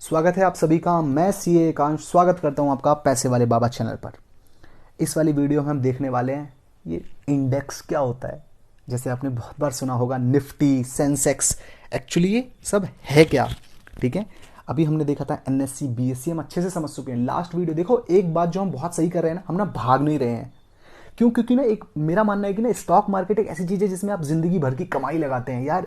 स्वागत है आप सभी का। मैं सीए एकांश स्वागत करता हूं आपका पैसे वाले बाबा चैनल पर। इस वाली वीडियो में हम देखने वाले हैं ये इंडेक्स क्या होता है। जैसे आपने बहुत बार सुना होगा निफ्टी, सेंसेक्स। एक्चुअली ये सब है क्या, ठीक है। अभी हमने देखा था एनएससी, बीएससी, हम अच्छे से समझ चुके हैं। लास्ट वीडियो देखो, एक बात जो हम बहुत सही कर रहे हैं ना, हम ना भाग नहीं रहे हैं। क्यों? क्योंकि ना एक मेरा मानना है कि ना स्टॉक मार्केट एक ऐसी चीज़ है जिसमें आप जिंदगी भर की कमाई लगाते हैं। यार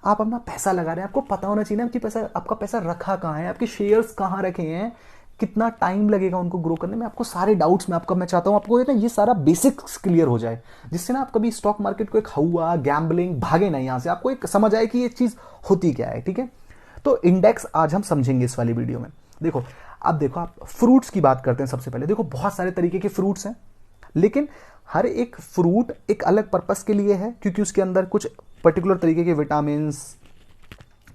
आप अपना पैसा लगा रहे हैं, आपको पता होना चाहिए ना कि पैसा, आपका पैसा रखा कहाँ है, आपके शेयर्स कहाँ रखे हैं, कितना टाइम लगेगा उनको ग्रो करने में। आपको सारे डाउट्स में आपका, मैं चाहता हूँ आपको ना ये सारा बेसिक्स क्लियर हो जाए, जिससे ना आप कभी स्टॉक मार्केट को एक हवा गैम्बलिंग भागे ना यहाँ से, आपको एक समझ आए कि ये चीज़ होती क्या है, ठीक है। तो इंडेक्स आज हम समझेंगे इस वाली वीडियो में। देखो, अब देखो, आप फ्रूट्स की बात करते हैं। सबसे पहले देखो, बहुत सारे तरीके के फ्रूट्स हैं, लेकिन हर एक फ्रूट एक अलग पर्पस के लिए है, क्योंकि उसके अंदर कुछ पर्टिकुलर तरीके के विटामिन,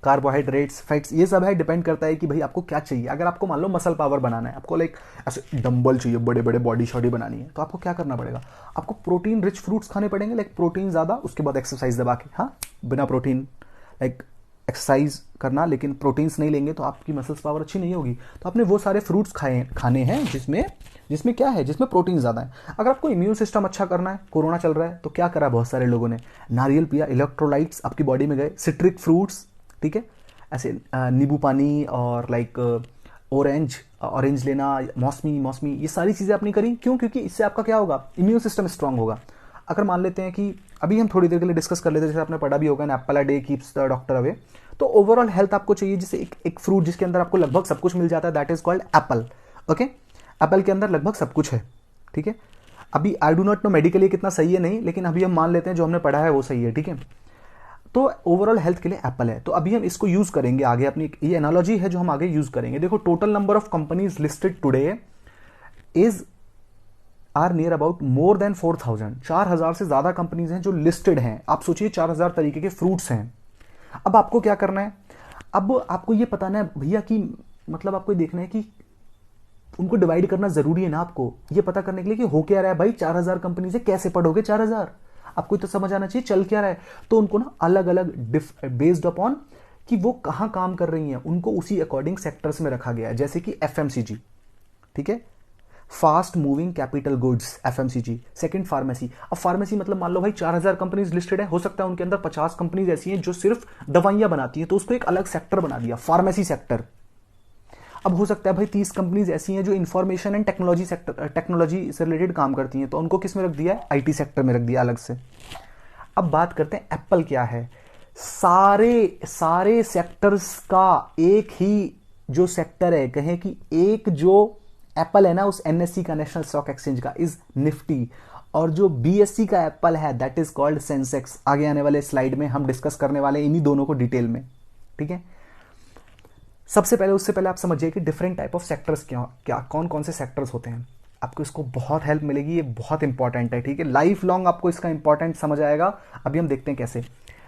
कार्बोहाइड्रेट्स, फैट्स, ये सब है। डिपेंड करता है कि भाई आपको क्या चाहिए। अगर आपको मान लो मसल पावर बनाना है, आपको लाइक ऐसे डंबल चाहिए, बड़े बड़े बॉडी शॉडी बनानी है, तो आपको क्या करना पड़ेगा? आपको प्रोटीन रिच फ्रूट्स खाने पड़ेंगे, लाइक प्रोटीन ज़्यादा, उसके बाद एक्सरसाइज दबा के। हाँ, बिना प्रोटीन लाइक एक्सरसाइज करना, लेकिन प्रोटीन्स नहीं लेंगे तो आपकी मसल्स पावर अच्छी नहीं होगी। तो आपने वो सारे फ्रूट्स खाने हैं जिसमें जिसमें क्या है, जिसमें प्रोटीन ज़्यादा है। अगर आपको इम्यून सिस्टम अच्छा करना है, कोरोना चल रहा है, तो क्या करा बहुत सारे लोगों ने? नारियल पिया, इलेक्ट्रोलाइट्स आपकी बॉडी में गए, सिट्रिक फ्रूट्स, ठीक है, ऐसे नींबू पानी और लाइक ऑरेंज लेना, मौसमी, ये सारी चीज़ें आपने करी। क्यों? क्योंकि इससे आपका क्या होगा, इम्यून सिस्टम स्ट्रांग होगा। अगर मान लेते हैं कि अभी हम थोड़ी देर के लिए डिस्कस कर लेते हैं, जैसे आपने पढ़ा भी होगा, an apple a day keeps the doctor away. तो ओवरऑल हेल्थ आपको चाहिए, जिससे एक फ्रूट जिसके अंदर आपको लगभग सब कुछ मिल जाता है, that is called Apple. Okay, Apple के अंदर लगभग सब कुछ है, ठीक है। अभी I do not know medically कितना सही है नहीं, लेकिन अभी हम मान लेते हैं जो हमने पढ़ा है वो सही है, ठीक है। तो ओवरऑल हेल्थ के लिए एप्पल है। तो अभी हम इसको यूज करेंगे आगे, अपनी ये एनालॉजी है जो हम आगे यूज करेंगे। देखो, total number of companies listed today is are near about more than 4,000। 4,000 से ज्यादा कंपनीज हैं जो लिस्टेड हैं। आप सोचिए 4,000 तरीके के फ्रूट्स हैं। अब आपको क्या करना है? अब आपको ये पता है भैया कि मतलब आपको ये देखना है कि उनको डिवाइड करना जरूरी है ना, आपको ये पता करने के लिए कि हो क्या रहा है। भाई 4,000 कंपनी से कैसे पढ़ोगे 4,000? आपको तो समझ आना चाहिए चल क्या रहा है। तो उनको ना अलग अलग बेस्ड अपॉन कि वो कहाँ काम कर रही हैं, उनको उसी अकॉर्डिंग सेक्टर्स में रखा गया है। जैसे कि एफएमसीजी, ठीक है, fast moving capital goods, FMCG. Second pharmacy. अब फार्मेसी मतलब मान लो भाई 4,000 कंपनीज लिस्टेड है, हो सकता है उनके अंदर 50 कंपनीज ऐसी हैं जो सिर्फ दवाइयां बनाती हैं, तो उसको एक अलग सेक्टर बना दिया, फार्मेसी सेक्टर। अब हो सकता है भाई 30 कंपनीज ऐसी हैं जो information and technology sector, technology से रिलेटेड काम करती हैं, तो उनको किस में रख दिया है? आईटी सेक्टर में रख दिया अलग से। अब बात करते हैं एप्पल क्या है। सारे सारे सेक्टर्स का एक ही जो सेक्टर है, कहें कि एक जो एप्पल है ना, उस एनएससी का, नेशनल स्टॉक एक्सचेंज का, इज निफ्टी। और जो बीएससी का एप्पल है दैट इज कॉल्ड सेंसेक्स। आगे आने वाले स्लाइड में हम डिस्कस करने वाले इन्हीं दोनों को डिटेल में, ठीक है। सबसे पहले, उससे पहले आप समझिए कि डिफरेंट टाइप ऑफ सेक्टर्स क्या क्या कौन कौन से सेक्टर्स होते हैं। आपको इसको बहुत हेल्प मिलेगी, ये बहुत इंपॉर्टेंट है, ठीक है। लाइफ लॉन्ग आपको इसका इंपॉर्टेंट समझ आएगा। अभी हम देखते हैं कैसे।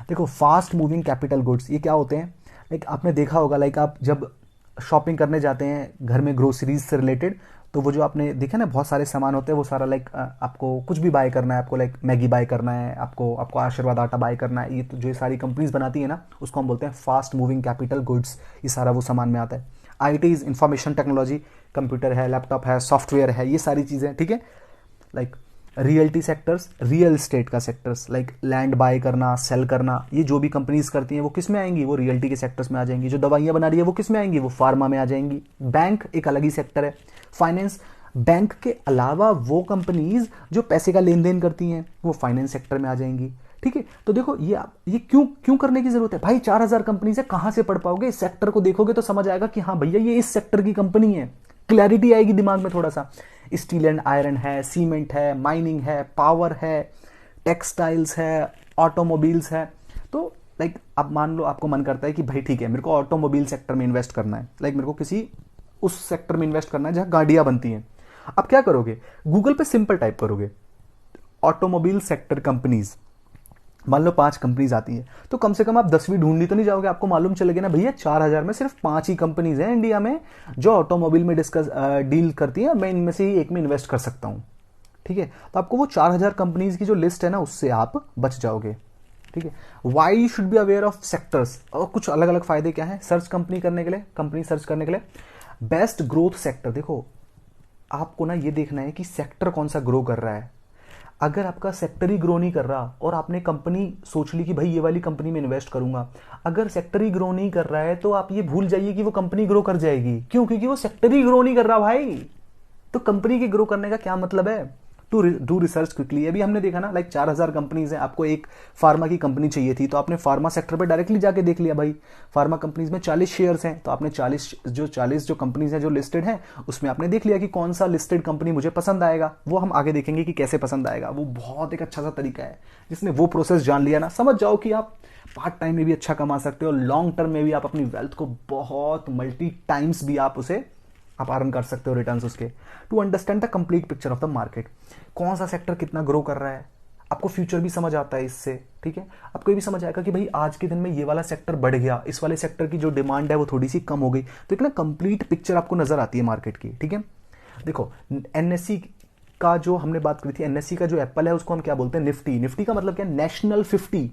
देखो, फास्ट मूविंग कैपिटल गुड्स ये क्या होते हैं? लाइक आपने देखा होगा, लाइक आप जब शॉपिंग करने जाते हैं घर में ग्रोसरीज से रिलेटेड, तो वो जो आपने देखा ना, बहुत सारे सामान होते हैं, वो सारा लाइक आपको कुछ भी बाय करना है, आपको लाइक मैगी बाय करना है, आपको आपको आशीर्वाद आटा बाय करना है, ये तो जो ये सारी कंपनीज बनाती है ना, उसको हम बोलते हैं फास्ट मूविंग कैपिटल गुड्स। ये सारा वो सामान में आता है। IT is information technology, computer है, लैपटॉप है, सॉफ्टवेयर है, ये सारी चीज़ें, ठीक है। Like realty sectors, real estate का सेक्टर्स, लाइक लैंड बाय करना, सेल करना, ये जो भी कंपनीज करती हैं वो किस में आएंगी? वो रियल्टी के सेक्टर्स में आ जाएंगी। जो दवाइयां बना रही है वो किस में आएंगी? वो फार्मा में आ जाएंगी। बैंक एक अलग ही सेक्टर है। फाइनेंस, बैंक के अलावा वो कंपनीज जो पैसे का लेन देन करती हैं वो फाइनेंस सेक्टर में आ जाएंगी, ठीक है। तो देखो, ये क्यों क्यों करने की जरूरत है भाई? 4,000 कंपनी से कहां से पढ़ पाओगे? इस सेक्टर को देखोगे तो समझ आएगा कि हाँ भैया ये इस सेक्टर की कंपनी है। क्लैरिटी आएगी दिमाग में थोड़ा सा। स्टील एंड आयरन है, सीमेंट है, माइनिंग है, पावर है, टेक्सटाइल्स है, ऑटोमोबाइल्स है। तो लाइक अब मान लो आपको मन करता है कि भाई ठीक है, मेरे को ऑटोमोबाइल सेक्टर में इन्वेस्ट करना है, लाइक मेरे को किसी उस सेक्टर में इन्वेस्ट करना है जहां गाड़ियां बनती हैं। अब क्या करोगे? गूगल पे सिंपल टाइप करोगे ऑटोमोबाइल सेक्टर कंपनीज, मान लो 5 कंपनीज आती है, तो कम से कम आप 10वीं ढूंढनी तो नहीं जाओगे। आपको मालूम चलेगा ना भैया 4,000 में सिर्फ 5 ही कंपनीज हैं इंडिया में जो ऑटोमोबाइल में डील करती है, मैं इनमें से ही एक में इन्वेस्ट कर सकता हूं, ठीक है। तो आपको वो 4,000 कंपनीज की जो लिस्ट है ना, उससे आप बच जाओगे, ठीक है। Why should be aware of sectors, और कुछ अलग अलग फायदे क्या है सर्च कंपनी करने के लिए, कंपनी सर्च करने के लिए। बेस्ट ग्रोथ सेक्टर, देखो आपको ना ये देखना है कि सेक्टर कौन सा ग्रो कर रहा है। अगर आपका सेक्टर ही ग्रो नहीं कर रहा और आपने कंपनी सोच ली कि भाई ये वाली कंपनी में इन्वेस्ट करूंगा, अगर सेक्टर ही ग्रो नहीं कर रहा है तो आप ये भूल जाइए कि वो कंपनी ग्रो कर जाएगी। क्यों? क्योंकि वो सेक्टर ही ग्रो नहीं कर रहा भाई। तो कंपनी के ग्रो करने का क्या मतलब है? To do research quickly. अभी हमने देखा ना, लाइक 4000 कंपनीज हैं, आपको एक फार्मा की कंपनी चाहिए थी तो आपने फार्मा सेक्टर पे डायरेक्टली जाके देख लिया भाई फार्मा कंपनीज में 40 शेयर्स हैं, तो आपने 40 जो कंपनीज हैं जो लिस्टेड हैं उसमें आपने देख लिया कि कौन सा लिस्टेड कंपनी मुझे पसंद आएगा। वो हम आगे देखेंगे कि कैसे पसंद आएगा, वो बहुत एक अच्छा सा तरीका है। जिसने वो प्रोसेस जान लिया ना, समझ जाओ कि आप पार्ट टाइम में भी अच्छा कमा सकते हो, लॉन्ग टर्म में भी आप अपनी वेल्थ को बहुत मल्टी टाइम्स भी आप उसे आप अर्न कर सकते हो रिटर्न्स उसके। To understand the complete picture of the market, कौन सा सेक्टर कितना ग्रो कर रहा है, आपको फ्यूचर भी समझ आता है इससे, ठीक है। आपको ये भी समझ आएगा कि भाई आज के दिन में ये वाला सेक्टर बढ़ गया, इस वाले सेक्टर की जो डिमांड है वो थोड़ी सी कम हो गई, तो एक ना कंप्लीट पिक्चर आपको नजर आती है मार्केट की, ठीक है। देखो एनएससी का जो हमने बात करी थी, एनएससी का जो एप्पल है उसको हम क्या बोलते हैं? निफ्टी। निफ्टी का मतलब क्या? National 50,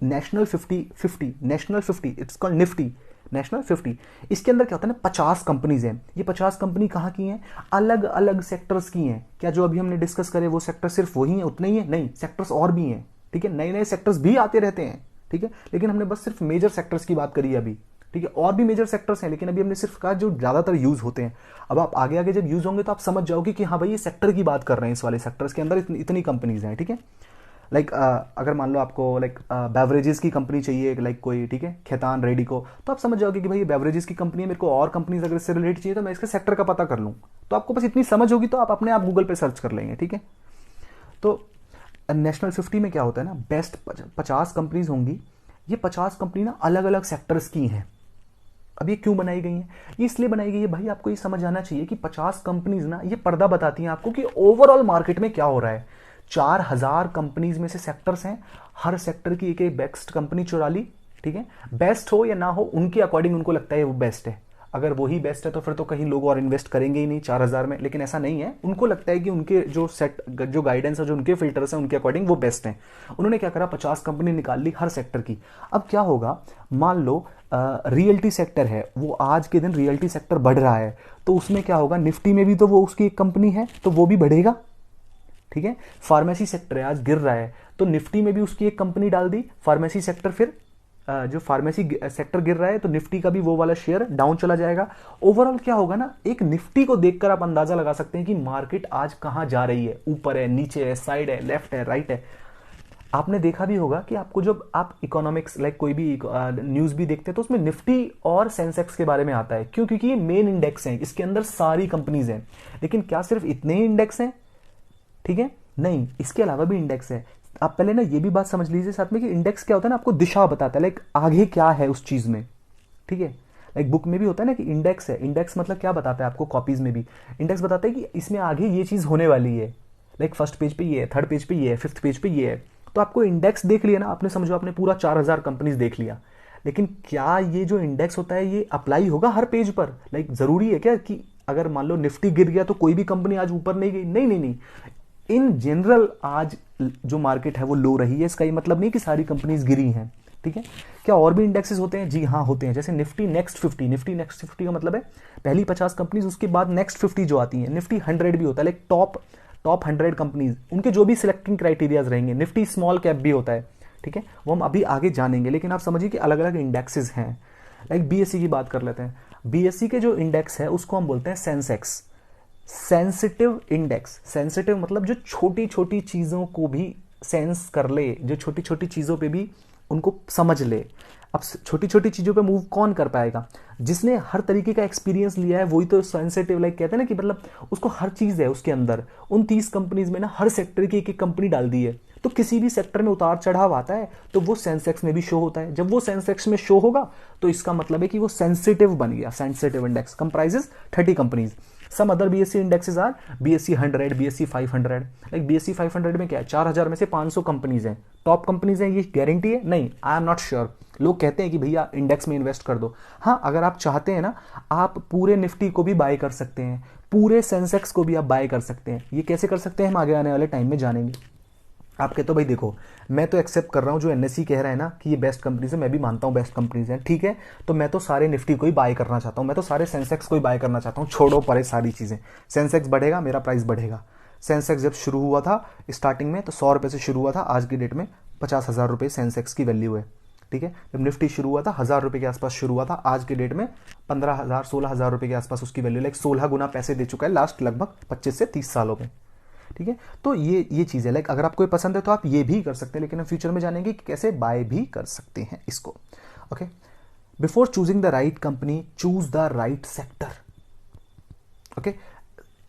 national 50, national 50, it's called Nifty, national 50। इसके अंदर क्या होता है ना, 50 कंपनीज हैं। ये 50 कंपनी कहाँ की हैं? अलग अलग सेक्टर्स की हैं। क्या जो अभी हमने डिस्कस करे वो सेक्टर सिर्फ वही है, उतने ही है? नहीं, सेक्टर्स और भी हैं, ठीक है। नए नए सेक्टर्स भी आते रहते हैं, ठीक है, लेकिन हमने बस सिर्फ मेजर सेक्टर्स की बात करी अभी, ठीक है। और भी मेजर सेक्टर्स हैं लेकिन अभी हमने सिर्फ कहा जो ज्यादातर यूज होते हैं। अब आप आगे आगे जब यूज होंगे तो आप समझ जाओगे कि हाँ भाई ये सेक्टर की बात कर रहे हैं, इस वाले सेक्टर्स के अंदर इतनी कंपनीज हैं, ठीक है। लाइक अगर मान लो आपको लाइक बेवरेजेस की कंपनी चाहिए, लाइक कोई, ठीक है, खेतान रेडी को, तो आप समझ जाओगे कि भाई ये बेवरेजेस की कंपनी है, मेरे को और कंपनीज अगर इससे रिलेटेड चाहिए तो मैं इसके सेक्टर का पता कर लूँ। तो आपको बस इतनी समझ होगी तो आप अपने आप गूगल पे सर्च कर लेंगे, ठीक है। तो नेशनल 50 में क्या होता है ना, बेस्ट 50 कंपनीज होंगी। ये 50 कंपनी ना अलग अलग सेक्टर्स की हैं। अब ये क्यों बनाई गई है? ये इसलिए बनाई गई है भाई, आपको ये समझ आना चाहिए कि 50 कंपनीज ना ये पर्दा बताती हैं आपको कि ओवरऑल मार्केट में क्या हो रहा है। 4000 कंपनीज में से सेक्टर्स हैं, हर सेक्टर की एक एक बेस्ट कंपनी चुरा ली, ठीक है। बेस्ट हो या ना हो उनके अकॉर्डिंग उनको लगता है वो बेस्ट है। अगर वही बेस्ट है तो फिर तो कहीं लोग और इन्वेस्ट करेंगे ही नहीं 4000 में, लेकिन ऐसा नहीं है। उनको लगता है कि उनके जो गाइडेंस है, जो उनके फिल्टर्स हैं, उनके अकॉर्डिंग वो बेस्ट हैं। उन्होंने क्या करा, 50 कंपनी निकाल ली हर सेक्टर की। अब क्या होगा, मान लो रियल्टी सेक्टर है, वो आज के दिन रियल्टी सेक्टर बढ़ रहा है, तो उसमें क्या होगा, निफ्टी में भी तो वो उसकी एक कंपनी है तो वो भी बढ़ेगा, ठीक है। फार्मेसी सेक्टर है, आज गिर रहा है, तो निफ्टी में भी उसकी एक कंपनी डाल दी फार्मेसी सेक्टर, फिर जो फार्मेसी सेक्टर गिर रहा है तो निफ्टी का भी वो वाला शेयर डाउन चला जाएगा। ओवरऑल क्या होगा ना, एक निफ्टी को देखकर आप अंदाजा लगा सकते हैं कि मार्केट आज कहां जा रही है, ऊपर है, नीचे है, साइड है, लेफ्ट है, राइट है। आपने देखा भी होगा कि आपको जब आप इकोनॉमिक्स लाइक कोई भी न्यूज भी देखते हैं तो उसमें निफ्टी और सेंसेक्स के बारे में आता है। क्यों? क्योंकि ये मेन इंडेक्स हैं, इसके अंदर सारी कंपनीज हैं। लेकिन क्या सिर्फ इतने ही इंडेक्स हैं? ठीक है, नहीं, इसके अलावा भी इंडेक्स है। आप पहले ना ये भी बात समझ लीजिए साथ में कि इंडेक्स क्या होता है ना, आपको दिशा बताता है, लाइक आगे क्या है उस चीज में, ठीक है। लाइक बुक में भी होता है ना कि इंडेक्स है, इंडेक्स मतलब क्या बताता है आपको, कॉपीज में भी इंडेक्स बताता है कि इसमें आगे ये चीज होने वाली है। लाइक फर्स्ट पेज पे ये है, थर्ड पेज पे ये है, फिफ्थ पेज पे ये है। तो आपको इंडेक्स देख लिया ना आपने, समझो आपने पूरा 4000 कंपनीज देख लिया, लेकिन क्या ये जो इंडेक्स होता है ये अप्लाई होगा हर पेज पर? लाइक जरूरी है क्या कि अगर मान लो निफ्टी गिर गया तो कोई भी कंपनी आज ऊपर नहीं गई? नहीं नहीं नहीं, इन जनरल आज जो मार्केट है वो लो रही है, इसका ये मतलब नहीं कि सारी कंपनीज गिरी हैं, ठीक है। क्या और भी इंडेक्सेस होते हैं? जी हाँ होते हैं, जैसे निफ्टी नेक्स्ट 50। निफ्टी नेक्स्ट 50 का मतलब है पहली 50 कंपनीज, उसके बाद नेक्स्ट 50 जो आती हैं। निफ्टी 100 भी होता है, लाइक टॉप 100 कंपनीज, उनके जो भी सिलेक्टिंग क्राइटेरियाज रहेंगे। निफ्टी स्मॉल कैप भी होता है, ठीक है, वो हम अभी आगे जानेंगे। लेकिन आप समझिए कि अलग अलग इंडेक्सेस हैं। लाइक बीएससी की बात कर लेते हैं। बीएससी के जो इंडेक्स है उसको हम बोलते हैं सेंसेक्स, सेंसिटिव इंडेक्स। सेंसिटिव मतलब जो छोटी छोटी चीजों को भी सेंस कर ले, जो छोटी छोटी चीजों पे भी उनको समझ ले। अब छोटी छोटी चीजों पे मूव कौन कर पाएगा? जिसने हर तरीके का एक्सपीरियंस लिया है वही तो सेंसिटिव, लाइक कहते हैं ना कि मतलब उसको हर चीज है उसके अंदर। उन 30 कंपनीज में ना हर सेक्टर की एक एक कंपनी डाल दी है, तो किसी भी सेक्टर में उतार चढ़ाव आता है तो वो सेंसेक्स में भी शो होता है। जब वो सेंसेक्स में शो होगा तो इसका मतलब है कि वो सेंसिटिव बन गया। Sensitive index comprises 30 companies. Some other BSE indexes are BSE 100, BSE 500। Like BSE 500 में क्या है, 4000 में से 500 कंपनीज हैं। टॉप कंपनीज हैं, ये गारंटी है? नहीं, आई एम नॉट श्योर। लोग कहते हैं कि भैया इंडेक्स में इन्वेस्ट कर दो। हाँ, अगर आप चाहते हैं ना, आप पूरे निफ्टी को भी बाय कर सकते हैं, पूरे सेंसेक्स को भी आप बाय कर सकते हैं। ये कैसे कर सकते हैं हम आगे आने वाले टाइम में जानेंगे। आपके तो भाई देखो, मैं तो एक्सेप्ट कर रहा हूँ जो एनएससी कह रहा है ना कि ये बेस्ट कंपनीज है, मैं भी मानता हूँ बेस्ट कंपनीज हैं, ठीक है। तो मैं तो सारे निफ्टी को ही बाय करना चाहता हूँ, मैं तो सारे सेंसेक्स को ही बाय करना चाहता हूँ, छोड़ो परे सारी चीज़ें। सेंसेक्स बढ़ेगा, मेरा प्राइस बढ़ेगा। सेंसेक्स जब शुरू हुआ था स्टार्टिंग में तो 100 रुपये से शुरू हुआ था, आज की डेट में 50,000 रुपये सेंसेक्स की वैल्यू है, ठीक है। जब निफ्टी शुरू हुआ था 1,000 रुपये के आसपास शुरू हुआ था, आज की डेट में 15,000 16,000 रुपये के आसपास उसकी वैल्यू, लाइक 16 गुना पैसे दे चुका है लास्ट लगभग 25 से 30 सालों में, ठीक है। तो ये चीज़ है, लाइक अगर आपको ये पसंद है तो आप ये भी कर सकते हैं, लेकिन हम फ्यूचर में जानेंगे कि कैसे बाय भी कर सकते हैं इसको। Okay, before choosing the right company choose the right sector. Okay,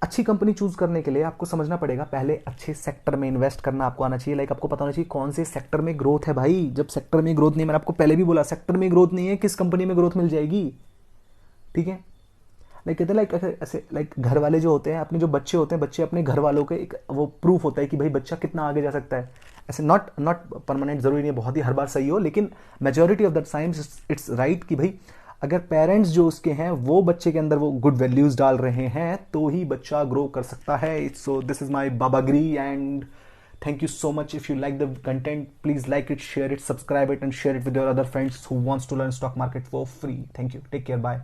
अच्छी कंपनी चूज करने के लिए आपको समझना पड़ेगा पहले अच्छे सेक्टर में इन्वेस्ट करना आपको आना चाहिए, लाइक आपको पता होना चाहिए कौन से सेक्टर में ग्रोथ है भाई। जब सेक्टर में ग्रोथ नहीं, मैंने आपको पहले भी बोला सेक्टर में ग्रोथ नहीं है, किस कंपनी में ग्रोथ मिल जाएगी, ठीक है। लाइक कहते हैं लाइक ऐसे लाइक घर वाले जो होते हैं, अपने जो बच्चे होते हैं, बच्चे अपने घर वालों के एक वो प्रूफ होता है कि भाई बच्चा कितना आगे जा सकता है। ऐसे नॉट नॉट परमानेंट, जरूरी नहीं है बहुत ही हर बार सही हो, लेकिन majority of the times it's right कि भाई अगर पेरेंट्स जो उसके हैं वो बच्चे के अंदर वो गुड वैल्यूज डाल रहे हैं तो ही बच्चा ग्रो कर सकता है। So this is my बाबागिरी and thank you so much. If you like the content, please like it, share it, subscribe it, and share it with your other friends who wants to learn stock market for free. Thank you. Take care. Bye.